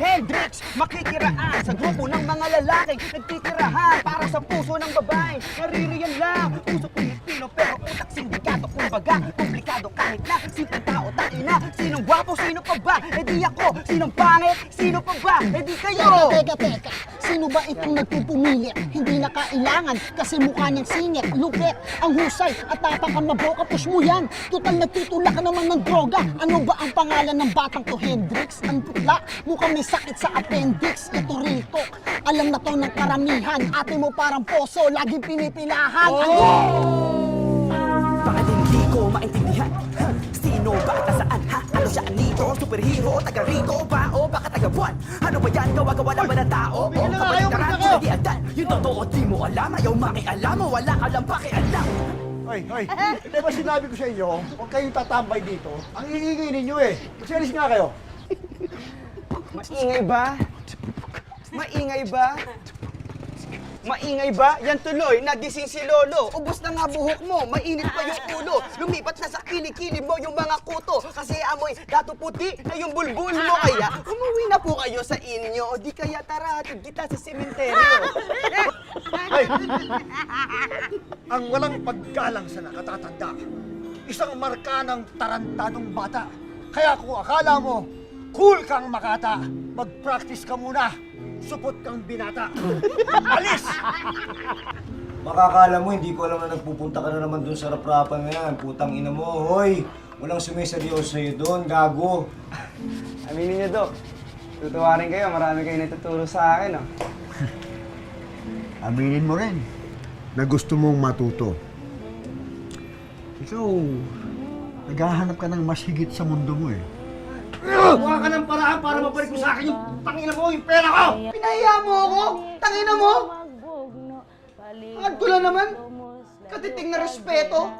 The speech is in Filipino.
Hendrix, makikiraan sa grupo ng mga lalaking nagtitirahan para sa puso ng babae. Naririyan lang, puso Pilipino pero utak sindikato. Kumbaga, komplikado kahit na simpleng tao taina. Sinong gwapo, sino pa ba? E di ako. Sinong pangit, sino pa ba? E di kayo. Teka. Sino ba itong nagpupumilit? Hindi na kailangan kasi mukha niyang singit, lupit, ang husay at napakamaboka. Push mo yan. Total nagtutulak ka naman ng droga. Ano ba ang pangalan ng batang to, Hendrix? Ang putla, mukhang may sakit sa appendix. Ito rito, alam na to ng karamihan. Ate mo parang poso, laging pinipilahan. Bakit hindi ko maintindihan? Sino ba at nasaan? Ano siya anito? Superhero? Taga rito ba? O baka taga buwan? Ano ba yan? Gawa-gawa lang ba ng tao? O kabaliktaran? Hindi agad. Yung totoo di mo alam. Ayaw makialam mo. Wala ka lang pakialam. Hoy, di ba sinabi ko sa inyo, huwag kayong tatambay dito. Ang iingay ninyo eh. Magsialis nga kayo. Maingay ba? Maingay ba? Maingay ba? Yan tuloy, nagising si Lolo. Ubus na nga buhok mo, mainit pa yung ulo. Lumipat na sa kilikili mo yung mga kuto. Kasi amoy dato puti na yung bulbul mo. Kaya umuwi na po kayo sa inyo. O di kaya tara, hatid kita sa sementeryo. Ay! Ang walang paggalang sa nakatatanda. Isang marka ng tarantadong bata. Kaya kung akala mo, cool kang Makata, mag-practice ka muna. Supot kang binata. Alis! Makakala mo, hindi ko alam na nagpupunta ka na naman dun sa raprapan na yan. Putang ina mo, hoy! Walang sumiseryoso sa'yo doon, gago. Aminin niyo, Dok. Tutuwa rin kayo. Marami kayo natuturo sa akin, oh. Aminin mo rin na gusto mong matuto. Ikaw, naghahanap ka ng mas higit sa mundo mo eh. Kuha ka ng paraan para mabalik mo sa akin yung tangina mo, yung pera ko! Pinahiya mo ako? Tangina mo? Agad ko lang naman. Katiting na respeto.